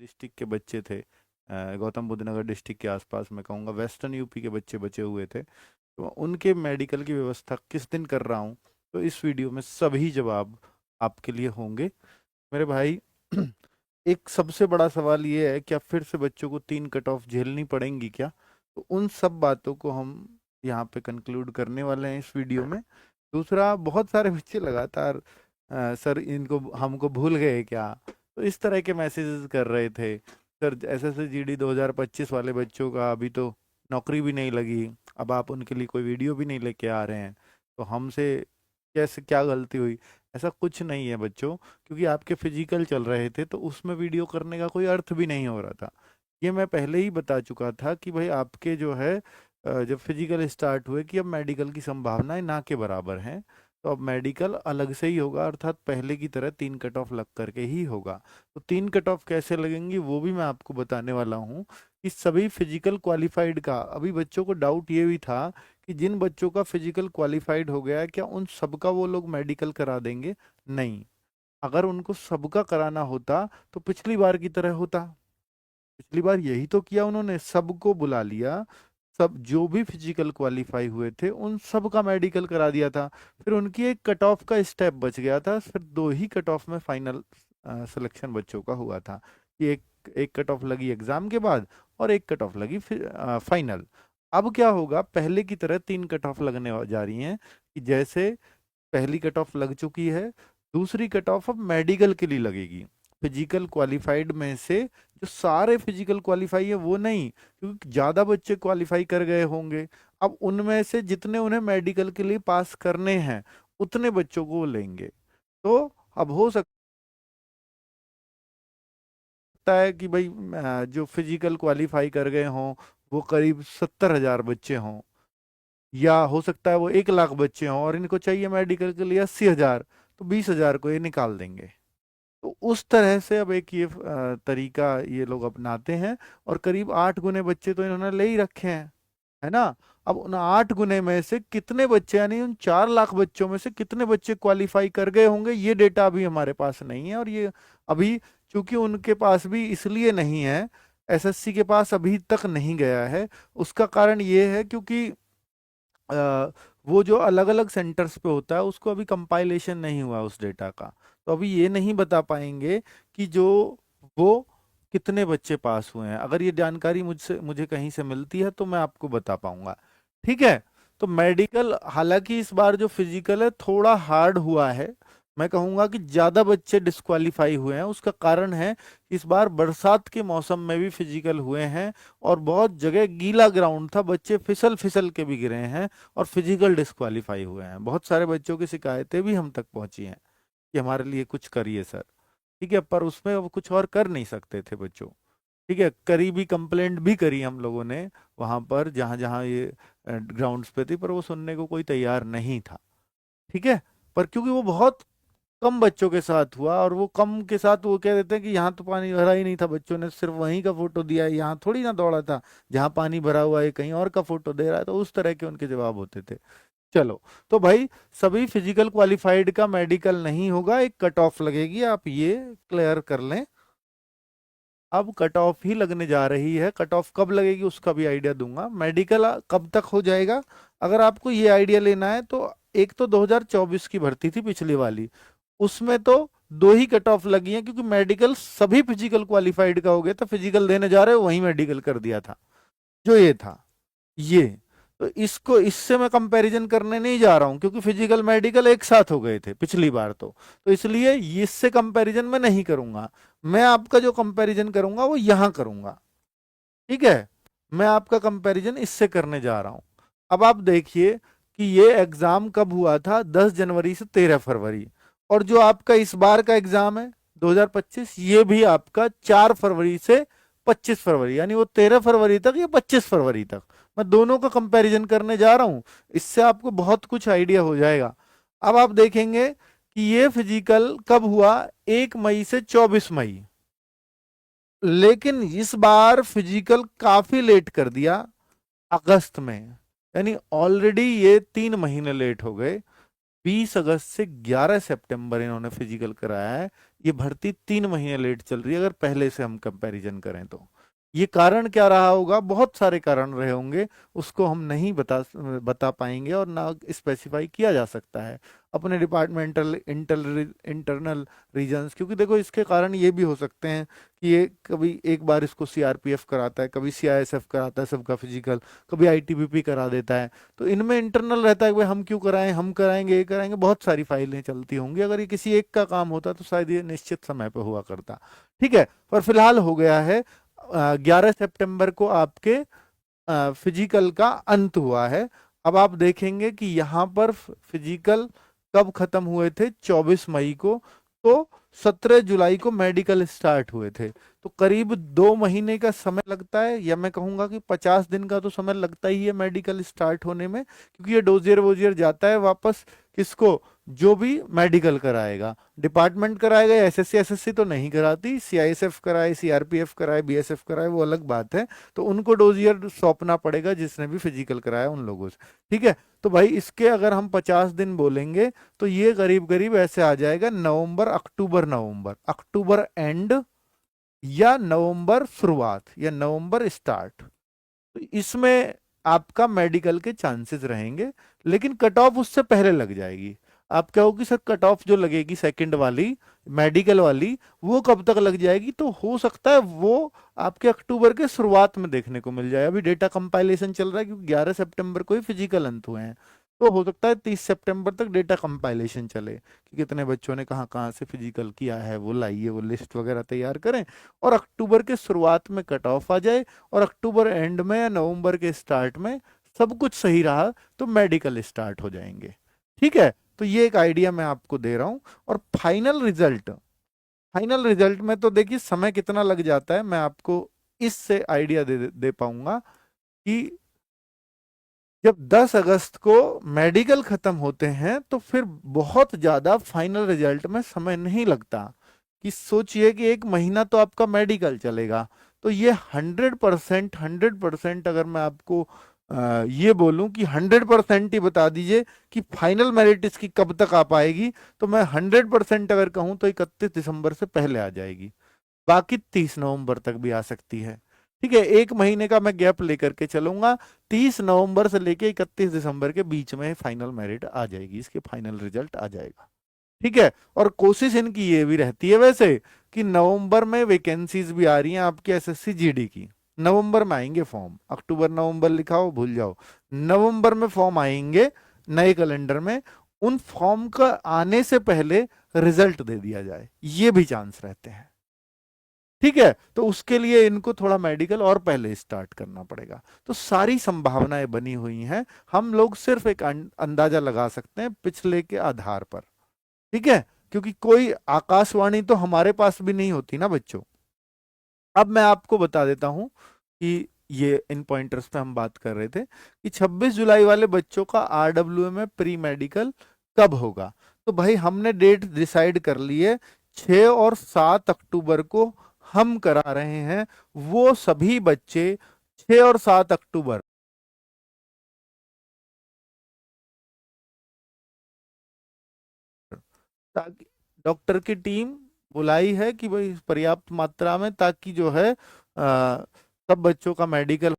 District के बच्चे थे, गौतम बुद्ध नगर डिस्ट्रिक्ट के आसपास, मैं कहूँगा वेस्टर्न यूपी के बच्चे बचे हुए थे, तो उनके मेडिकल की व्यवस्था किस दिन कर रहा हूँ, तो इस वीडियो में सभी जवाब आपके लिए होंगे मेरे भाई। एक सबसे बड़ा सवाल ये है, क्या फिर से बच्चों को 3 कट ऑफ झेलनी पड़ेंगी क्या? तो उन सब बातों को हम यहाँ पे कंक्लूड करने वाले हैं इस वीडियो में। दूसरा, बहुत सारे बच्चे लगातार सर इनको हमको भूल गए क्या, तो इस तरह के मैसेजेस कर रहे थे। सर एसएससी जीडी 2025 वाले बच्चों का अभी तो नौकरी भी नहीं लगी, अब आप उनके लिए कोई वीडियो भी नहीं लेके आ रहे हैं, तो हमसे कैसे, क्या गलती हुई? ऐसा कुछ नहीं है बच्चों, क्योंकि आपके फिजिकल चल रहे थे तो उसमें वीडियो करने का कोई अर्थ भी नहीं हो रहा था। ये मैं पहले ही बता चुका था कि भाई आपके जो है जब फिजिकल स्टार्ट हुए कि अब मेडिकल की संभावनाएं ना के बराबर हैं, तो अब मेडिकल अलग से ही होगा, अर्थात पहले की तरह 3 कट ऑफ लग करके ही होगा। तो 3 कट ऑफ कैसे लगेंगी वो भी मैं आपको बताने वाला हूँ। कि सभी फिजिकल क्वालिफाइड का, अभी बच्चों को डाउट ये भी था कि जिन बच्चों का फिजिकल क्वालिफाइड हो गया है क्या उन सबका वो लोग मेडिकल करा देंगे? नहीं। अगर उनको सबका कराना होता तो पिछली बार की तरह होता। पिछली बार यही तो किया उन्होंने, सबको बुला लिया, सब जो भी फिजिकल क्वालिफाई हुए थे उन सब का मेडिकल करा दिया था। फिर उनकी एक कट ऑफ का स्टेप बच गया था, फिर 2 ही कट ऑफ में फाइनल सिलेक्शन बच्चों का हुआ था। कि एक एक कट ऑफ लगी एग्जाम के बाद और एक कट ऑफ लगी फिर फाइनल। अब क्या होगा, पहले की तरह 3 कट ऑफ लगने जा रही हैं। कि जैसे पहली कट ऑफ लग चुकी है, दूसरी कट ऑफ अब मेडिकल के लिए लगेगी। फिजिकल क्वालिफाइड में से जो सारे फिजिकल क्वालिफाई है वो नहीं, क्योंकि ज्यादा बच्चे क्वालिफाई कर गए होंगे, अब उनमें से जितने उन्हें मेडिकल के लिए पास करने हैं उतने बच्चों को वो लेंगे। तो अब हो सकता है कि भाई जो फिजिकल क्वालिफाई कर गए हों वो करीब 70,000 बच्चे हों, या हो सकता है वो 1 लाख बच्चे हों और इनको चाहिए मेडिकल के लिए 80,000, तो 20,000 को ये निकाल देंगे। तो उस तरह से अब एक ये तरीका ये लोग अपनाते हैं, और करीब 8 गुने बच्चे तो इन्होंने ले ही रखे हैं, है ना? अब उन 8 गुने में से कितने बच्चे, यानी उन 4 लाख बच्चों में से कितने बच्चे क्वालिफाई कर गए होंगे, ये डेटा अभी हमारे पास नहीं है। और ये अभी, चूंकि उनके पास भी इसलिए नहीं है, एसएससी के पास अभी तक नहीं गया है, उसका कारण ये है क्योंकि वो जो अलग अलग सेंटर्स पे होता है उसको अभी कंपाइलेशन नहीं हुआ उस डेटा का, तो अभी ये नहीं बता पाएंगे कि जो वो कितने बच्चे पास हुए हैं। अगर ये जानकारी मुझे कहीं से मिलती है तो मैं आपको बता पाऊंगा। ठीक है? तो मेडिकल, हालांकि इस बार जो फिजिकल है थोड़ा हार्ड हुआ है, मैं कहूंगा कि ज्यादा बच्चे डिस्क्वालीफाई हुए हैं। उसका कारण है इस बार बरसात के मौसम में भी फिजिकल हुए हैं, और बहुत जगह गीला ग्राउंड था, बच्चे फिसल फिसल के भी गिरे हैं और फिजिकल डिस्क्वालीफाई हुए हैं। बहुत सारे बच्चों की शिकायतें भी हम तक पहुंची हैं कि हमारे लिए कुछ करिए सर। ठीक है, पर उसमें अब कुछ और कर नहीं सकते थे बच्चों। ठीक है, करीबी कंप्लेंट भी करी हम लोगों ने वहां पर, जहां जहां ये ग्राउंड्स पे थी, पर वो सुनने को कोई तैयार नहीं था। ठीक है, पर क्योंकि वो बहुत कम बच्चों के साथ हुआ, और वो कम के साथ वो कह देते हैं कि यहाँ तो पानी भरा ही नहीं था, बच्चों ने सिर्फ वहीं का फोटो दिया है, यहाँ थोड़ी ना दौड़ा था, जहाँ पानी भरा हुआ है कहीं और का फोटो दे रहा है, तो उस तरह के उनके जवाब होते थे। चलो, तो भाई सभी फिजिकल क्वालिफाइड का मेडिकल नहीं होगा, एक कट ऑफ लगेगी, आप ये क्लियर कर लें। अब कट ऑफ ही लगने जा रही है, कट ऑफ कब लगेगी उसका भी आइडिया दूंगा। मेडिकल कब तक हो जाएगा, अगर आपको ये आइडिया लेना है तो एक तो 2024 की भर्ती थी पिछली वाली, उसमें तो 2 ही कट ऑफ लगी हैं, क्योंकि मेडिकल सभी फिजिकल क्वालिफाइड का हो गया था, फिजिकल देने जा रहे हो वहीं मेडिकल कर दिया था, जो ये था ये। तो इसको, इससे मैं कंपैरिजन करने नहीं जा रहा हूं, क्योंकि फिजिकल मेडिकल एक साथ हो गए थे पिछली बार तो इसलिए इससे कंपैरिजन मैं नहीं करूंगा। मैं आपका जो कंपैरिजन करूंगा वो यहां करूंगा। ठीक है, मैं आपका कंपैरिजन इससे करने जा रहा हूं। अब आप देखिए कि ये एग्जाम कब हुआ था, 10 जनवरी से 13 फरवरी, और जो आपका इस बार का एग्जाम है 2025, ये भी आपका 4 फरवरी से 25 फरवरी, यानी वो 13 फरवरी तक या 25 फरवरी तक, मैं दोनों का कंपैरिजन करने जा रहा हूं। इससे आपको बहुत कुछ आइडिया हो जाएगा। अब आप देखेंगे कि ये फिजिकल कब हुआ, 1 मई से 24 मई, लेकिन इस बार फिजिकल काफी लेट कर दिया, अगस्त में, यानी ऑलरेडी ये 3 महीने लेट हो गए। 20 अगस्त से 11 सितंबर इन्होंने फिजिकल कराया है, ये भर्ती 3 महीने लेट चल रही है अगर पहले से हम कंपैरिजन करें तो। ये कारण क्या रहा होगा, बहुत सारे कारण रहे होंगे, उसको हम नहीं बता पाएंगे और ना स्पेसिफाई किया जा सकता है अपने डिपार्टमेंटल इंटरनल रीजंस। क्योंकि देखो इसके कारण ये भी हो सकते हैं कि ये कभी एक बार इसको सीआरपीएफ कराता है, कभी सीआईएसएफ कराता है सबका फिजिकल, कभी आईटीबीपी करा देता है। तो इनमें इंटरनल रहता है कि भाई हम क्यों कराएं, हम कराएंगे, ये कराएंगे, बहुत सारी फाइलें चलती होंगी। अगर ये किसी एक का काम होता तो शायद ये निश्चित समय पर हुआ करता। ठीक है, पर फिलहाल हो गया है 11 सितंबर को आपके फिजिकल का अंत हुआ है। अब आप देखेंगे कि यहाँ पर फिजिकल कब खत्म हुए थे, 24 मई को। तो 17 जुलाई को मेडिकल स्टार्ट हुए थे। तो करीब 2 महीने का समय लगता है, या मैं कहूंगा कि 50 दिन का तो समय लगता ही है मेडिकल स्टार्ट होने में। क्योंकि ये डोजियर वोजियर जाता है वापस किसको, जो भी मेडिकल कराएगा। डिपार्टमेंट कराएगा या एसएससी, एसएससी तो नहीं कराती, सीआईएसएफ कराए, सीआरपीएफ कराए, बीएसएफ कराए, वो अलग बात है। तो उनको डोजियर सौंपना पड़ेगा जिसने भी फिजिकल कराया उन लोगों से। ठीक है, तो भाई इसके अगर हम 50 दिन बोलेंगे तो ये करीब करीब ऐसे आ जाएगा नवंबर अक्टूबर, नवंबर अक्टूबर एंड या नवंबर शुरुआत या नवंबर स्टार्ट। तो इसमें आपका मेडिकल के चांसेस रहेंगे, लेकिन कट ऑफ उससे पहले लग जाएगी। आप कहोगे सर कट ऑफ जो लगेगी सेकंड वाली मेडिकल वाली वो कब तक लग जाएगी, तो हो सकता है वो आपके अक्टूबर के शुरुआत में देखने को मिल जाए। अभी डेटा कंपाइलेशन चल रहा है क्योंकि 11 सितंबर को ही फिजिकल अंत हुए हैं। तो हो सकता है 30 सितंबर तक डेटा कंपाइलेशन चले कि कितने बच्चों ने कहाँ कहाँ से फिजिकल किया है, वो लाइए, वो लिस्ट वगैरह तैयार करें, और अक्टूबर के शुरुआत में कट ऑफ आ जाए, और अक्टूबर एंड में या नवंबर के स्टार्ट में सब कुछ सही रहा तो मेडिकल स्टार्ट हो जाएंगे। ठीक है, तो ये एक आइडिया मैं आपको दे रहा हूं। और फाइनल रिजल्ट में तो देखिए समय कितना लग जाता है, मैं आपको इससे आइडिया दे पाऊंगा कि जब 10 अगस्त को मेडिकल खत्म होते हैं तो फिर बहुत ज्यादा फाइनल रिजल्ट में समय नहीं लगता। कि सोचिए कि 1 महीना तो आपका मेडिकल चलेगा। तो ये 100% अगर मैं आपको ये बोलूं कि 100% ही बता दीजिए कि फाइनल मेरिट इसकी कब तक आ पाएगी, तो मैं 100% अगर कहूं तो 31 दिसंबर से पहले आ जाएगी। बाकी 30 नवंबर तक भी आ सकती है। ठीक है, 1 महीने का मैं गैप लेकर के चलूंगा। 30 नवंबर से लेके 31 दिसंबर के बीच में फाइनल मेरिट आ जाएगी, इसके फाइनल रिजल्ट आ जाएगा। ठीक है, और कोशिश इनकी ये भी रहती है वैसे कि नवंबर में वैकेंसीज भी आ रही हैं आपकी एसएससी जीडी की। नवंबर में आएंगे फॉर्म, अक्टूबर नवंबर लिखा हो भूल जाओ, नवंबर में फॉर्म आएंगे नए कैलेंडर में। उन फॉर्म का आने से पहले रिजल्ट दे दिया जाए, ये भी चांस रहते हैं। ठीक है, तो उसके लिए इनको थोड़ा मेडिकल और पहले स्टार्ट करना पड़ेगा। तो सारी संभावनाएं बनी हुई हैं, हम लोग सिर्फ एक अंदाजा लगा सकते हैं पिछले के आधार पर। ठीक है, क्योंकि कोई आकाशवाणी तो हमारे पास भी नहीं होती ना बच्चों। अब मैं आपको बता देता हूं कि ये इन पॉइंटर्स पे हम बात कर रहे थे कि 26 जुलाई वाले बच्चों का आरडब्ल्यूए में प्री मेडिकल कब होगा। तो भाई हमने डेट डिसाइड कर ली है, 6 और 7 अक्टूबर को हम करा रहे हैं वो सभी बच्चे। 6 और 7 अक्टूबर ताकि डॉक्टर की टीम बुलाई है कि भाई पर्याप्त मात्रा में, ताकि जो है सब बच्चों का मेडिकल